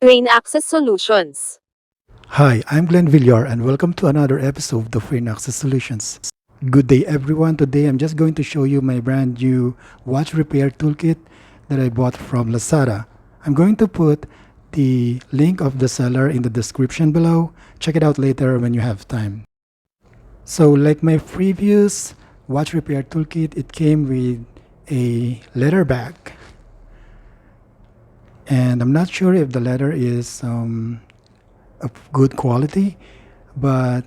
Rain Access Solutions. Hi, I'm Glenn Villar and welcome to another episode of Free Access Solutions. Good day everyone. Today I'm just going to show you my brand new watch repair toolkit that I bought from Lazada. I'm going to put the link of the seller in the description below. Check it out later when you have time. So like my previous watch repair toolkit, it came with a leather bag. And I'm not sure if the leather is of good quality, but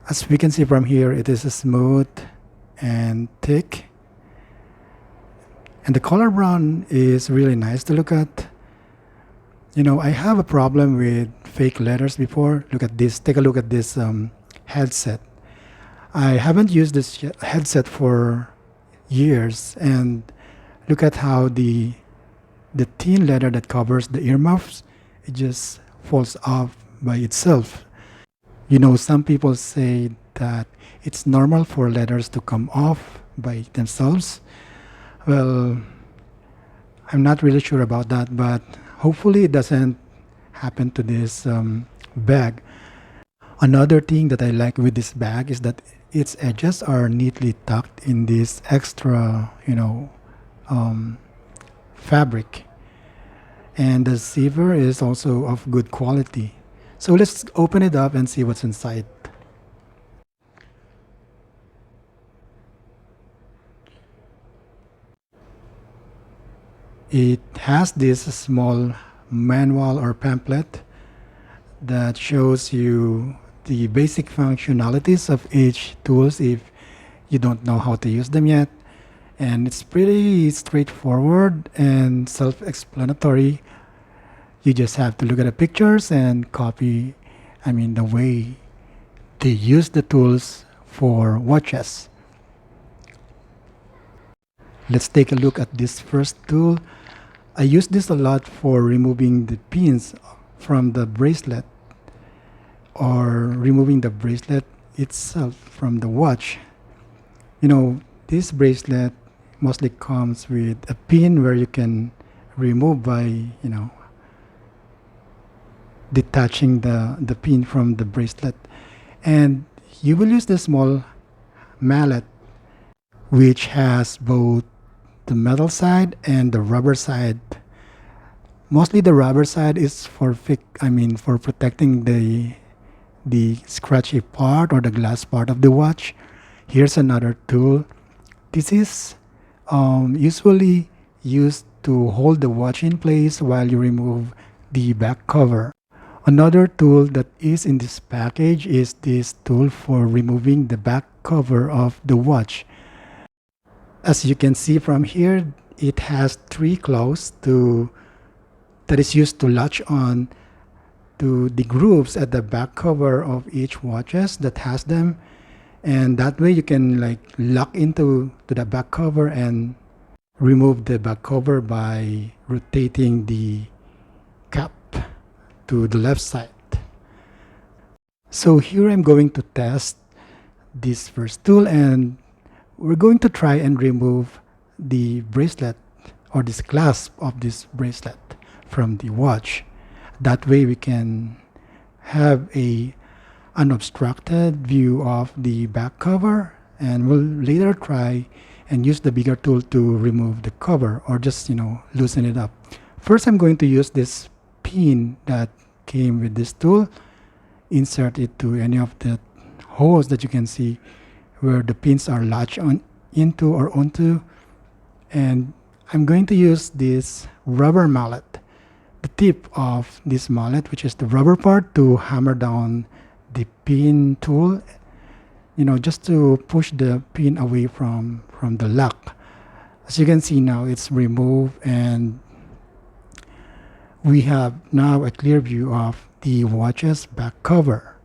as we can see from here, it is smooth and thick, and the color brown is really nice to look at. I have a problem with fake leathers before. Look at this. Take a look at this headset. I haven't used this headset for years, and look at how the thin leather that covers the earmuffs, it just falls off by itself. Some people say that it's normal for leathers to come off by themselves. Well, I'm not really sure about that, but hopefully it doesn't happen to this bag. Another thing that I like with this bag is that its edges are neatly tucked in this extra, fabric. And the zipper is also of good quality. So let's open it up and see what's inside. It has this small manual or pamphlet that shows you the basic functionalities of each tools if you don't know how to use them yet. And it's pretty straightforward and self-explanatory. You just have to look at the pictures and copy, the way they use the tools for watches. Let's take a look at this first tool. I use this a lot for removing the pins from the bracelet or removing the bracelet itself from the watch. This bracelet mostly comes with a pin where you can remove by, detaching the pin from the bracelet. And you will use the small mallet, which has both the metal side and the rubber side. Mostly the rubber side is for protecting the scratchy part or the glass part of the watch. Here's another tool. This is usually used to hold the watch in place while you remove the back cover. Another tool that is in this package is this tool for removing the back cover of the watch. As you can see from here, it has 3 claws that is used to latch on to the grooves at the back cover of each watches that has them, and that way you can lock into to the back cover and remove the back cover by rotating the cap to the left side. So here I'm going to test this first tool, and we're going to try and remove the bracelet or this clasp of this bracelet from the watch. That way we can have a unobstructed view of the back cover, and we'll later try and use the bigger tool to remove the cover or just loosen it up. First, I'm going to use this pin that came with this tool, insert it to any of the holes that you can see where the pins are latched on into or onto, and I'm going to use this rubber mallet, the tip of this mallet, which is the rubber part, to hammer down the pin tool, just to push the pin away from the lock. As you can see now, it's removed, and we have now a clear view of the watch's back cover.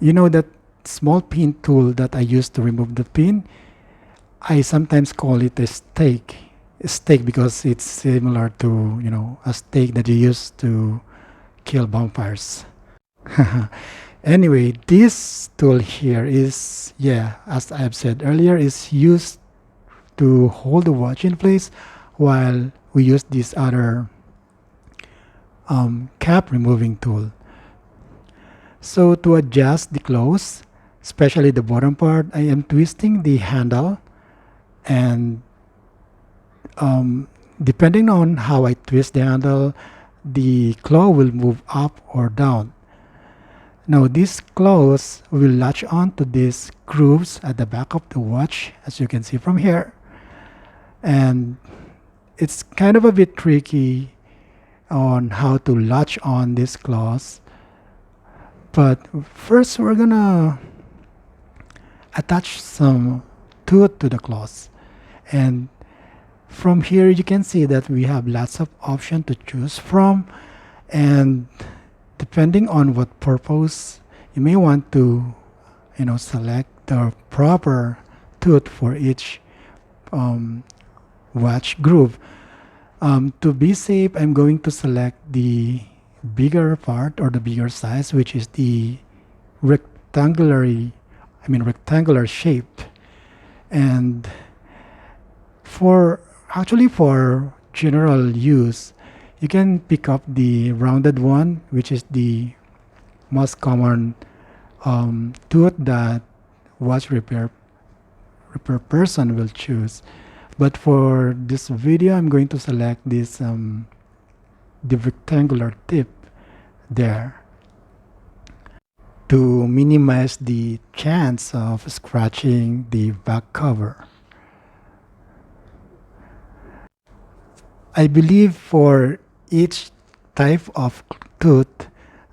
That small pin tool that I use to remove the pin, I sometimes call it a stake. A stake because it's similar to, a stake that you use to kill vampires. Anyway, this tool here is, as I've said earlier, is used to hold the watch in place while we use this other cap removing tool. So to adjust the close, especially the bottom part, I am twisting the handle, and depending on how I twist the handle, the claw will move up or down. Now this claws will latch on to these grooves at the back of the watch, as you can see from here. And it's kind of a bit tricky on how to latch on these claws. But first we're gonna attach some tooth to the claws. And from here you can see that we have lots of options to choose from, and depending on what purpose you may want to select the proper tooth for each watch groove. To be safe, I'm going to select the bigger part or the bigger size, which is the rectangular shape. And for general use, you can pick up the rounded one, which is the most common tooth that watch repair person will choose. But for this video, I'm going to select this the rectangular tip there to minimize the chance of scratching the back cover. I believe for each type of tooth,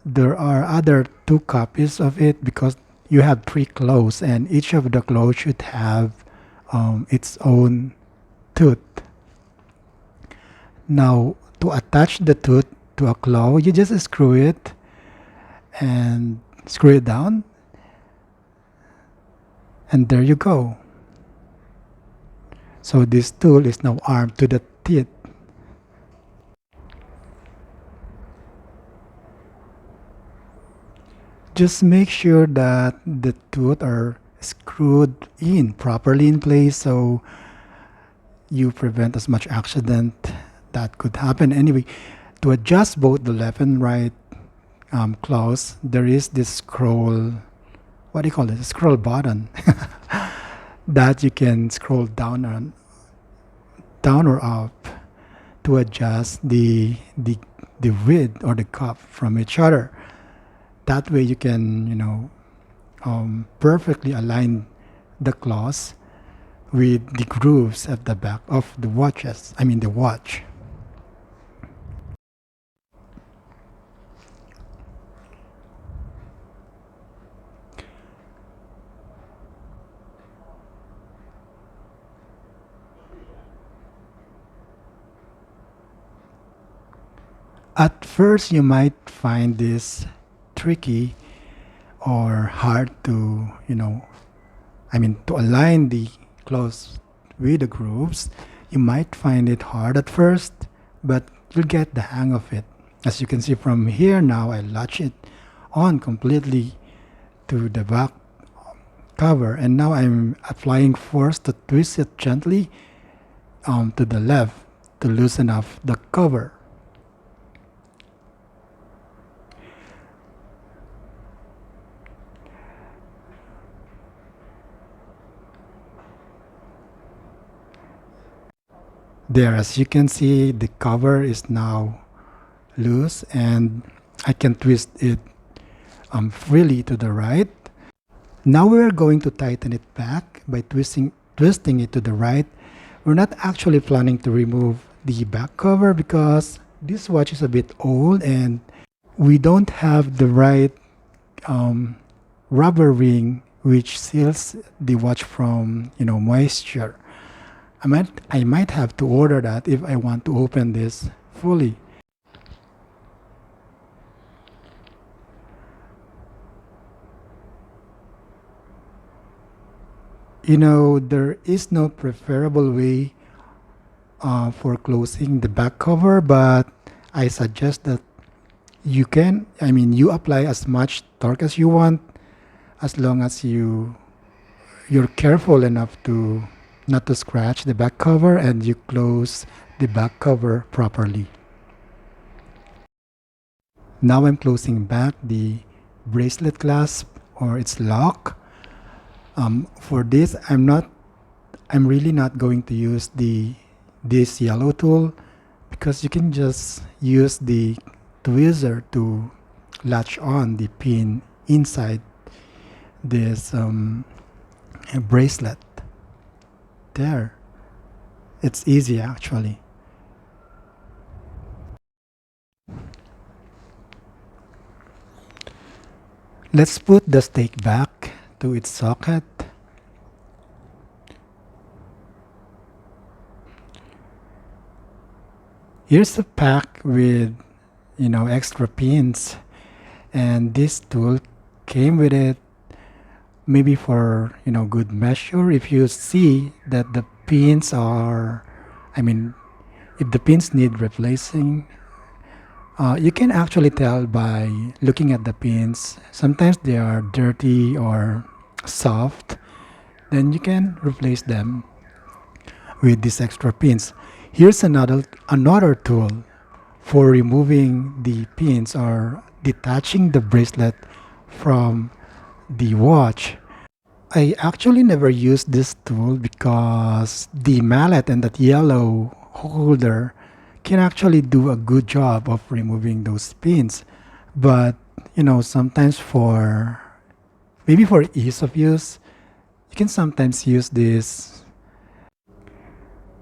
there are other two copies of it, because you have three claws and each of the claws should have its own tooth. Now, to attach the tooth to a claw, you just screw it and screw it down, and there you go. So this tool is now armed to the teeth. Just make sure that the tooth are screwed in properly in place, so you prevent as much accident that could happen. Anyway, to adjust both the left and right claws, there is this scroll, what do you call it? Scroll button that you can scroll down or up to adjust the width or the cup from each other. That way you can perfectly align the claws with the grooves at the back of the watch. At first you might find this tricky or hard to to align the claws with the grooves. You might find it hard at first, but you'll get the hang of it. As you can see from here now, I latch it on completely to the back cover, and now I'm applying force to twist it gently to the left to loosen up the cover. There, as you can see, the cover is now loose, and I can twist it freely to the right. Now we're going to tighten it back by twisting it to the right. We're not actually planning to remove the back cover because this watch is a bit old and we don't have the right rubber ring which seals the watch from moisture. I might have to order that if I want to open this fully. There is no preferable way for closing the back cover, but I suggest that you apply as much torque as you want, as long as you're careful enough to not to scratch the back cover and you close the back cover properly. Now I'm closing back the bracelet clasp or its lock. For this, I'm really not going to use this yellow tool, because you can just use the tweezer to latch on the pin inside this bracelet. There, it's easy actually. Let's put the stake back to its socket. Here's a pack with, extra pins, and this tool came with it, maybe for, good measure. If you see that the pins are, if the pins need replacing, you can actually tell by looking at the pins. Sometimes they are dirty or soft, then you can replace them with these extra pins. Here's another tool for removing the pins or detaching the bracelet from the watch. I actually never used this tool because the mallet and that yellow holder can actually do a good job of removing those pins. But, sometimes maybe for ease of use, you can sometimes use this.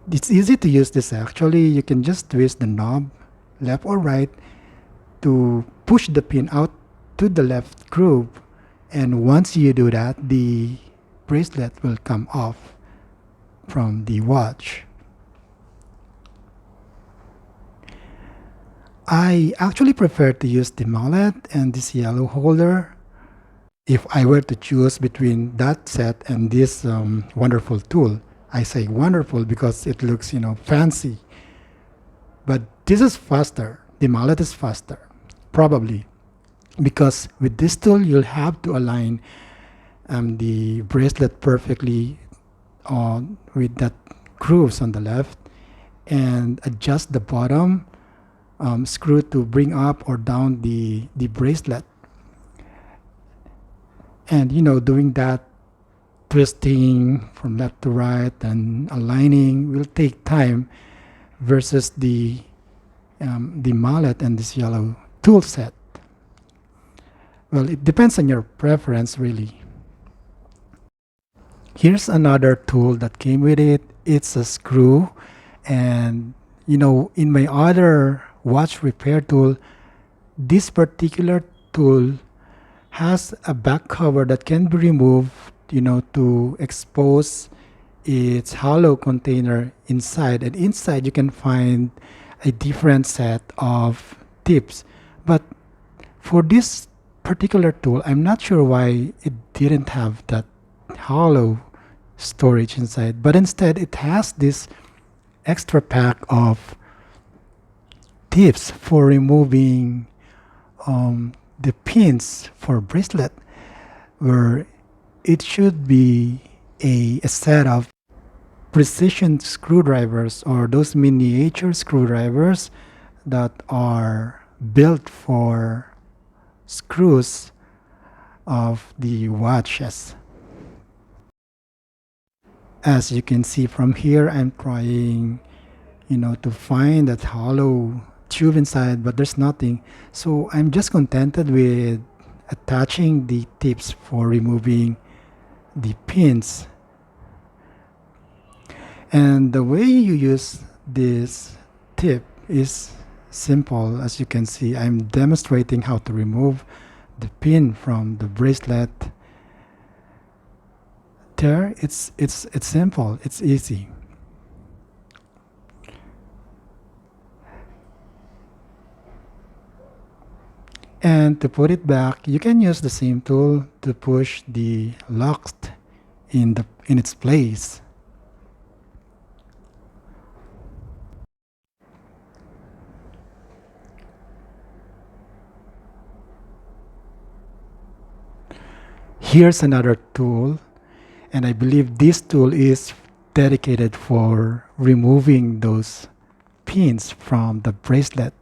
It's easy to use this actually. You can just twist the knob left or right to push the pin out to the left groove, and once you do that, the bracelet will come off from the watch. I actually prefer to use the mallet and this yellow holder if I were to choose between that set and this wonderful tool. I say wonderful because it looks, fancy. But this is faster. The mallet is faster, probably. Because with this tool, you'll have to align the bracelet perfectly with that grooves on the left, and adjust the bottom screw to bring up or down the bracelet. And doing that, twisting from left to right and aligning will take time, versus the mallet and this yellow tool set. Well, it depends on your preference, really. Here's another tool that came with it. It's a screw, and in my other watch repair tool, this particular tool has a back cover that can be removed, to expose its hollow container inside. And inside you can find a different set of tips. But for this particular tool, I'm not sure why it didn't have that hollow storage inside, but instead it has this extra pack of tips for removing the pins for bracelet, where it should be a set of precision screwdrivers, or those miniature screwdrivers that are built for screws of the watches. As you can see from here, I'm trying to find that hollow tube inside, but there's nothing. So I'm just contented with attaching the tips for removing the pins. And the way you use this tip is simple. As you can see, I'm demonstrating how to remove the pin from the bracelet. There, it's simple, it's easy. And to put it back, you can use the same tool to push the lock in its place. Here's another tool, and I believe this tool is dedicated for removing those pins from the bracelet.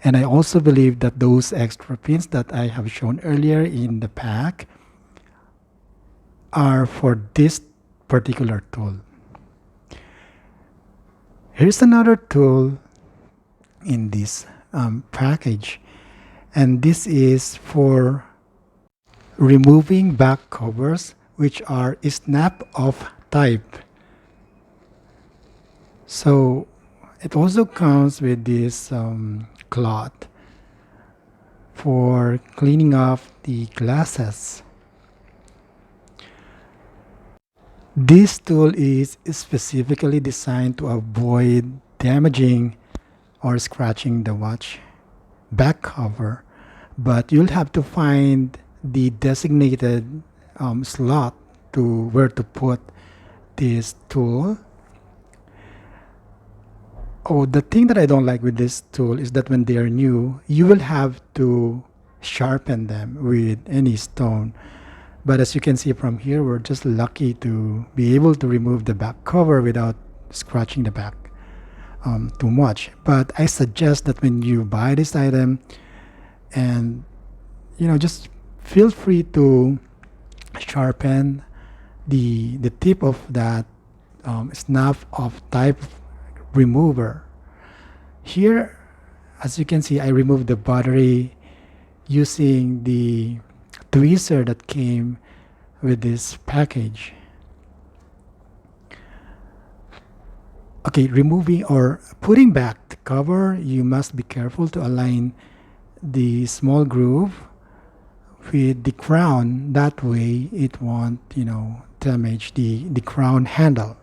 And I also believe that those extra pins that I have shown earlier in the pack are for this particular tool. Here's another tool in this package, and this is for removing back covers which are snap off type. So it also comes with this cloth for cleaning off the glasses. This tool is specifically designed to avoid damaging or scratching the watch back cover, but you'll have to find the designated slot to where to put this tool. Oh, the thing that I don't like with this tool is that when they are new, you will have to sharpen them with any stone. But as you can see from here, we're just lucky to be able to remove the back cover without scratching the back too much. But I suggest that when you buy this item, and just feel free to sharpen the tip of that snap off type remover. Here, as you can see, I removed the battery using the tweezer that came with this package. Okay, removing or putting back the cover, you must be careful to align the small groove with the crown. That way it won't damage the crown handle.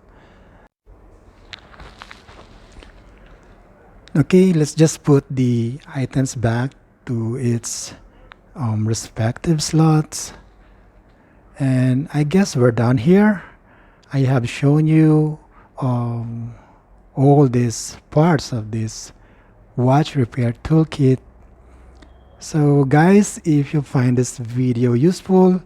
Okay, let's just put the items back to its respective slots, and I guess we're done here. I have shown you all these parts of this watch repair toolkit. So guys, if you find this video useful,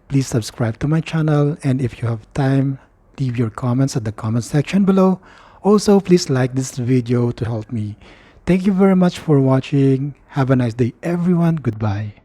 please subscribe to my channel, and if you have time, leave your comments at the comment section below. Also, please like this video to help me. Thank you very much for watching. Have a nice day, everyone. Goodbye.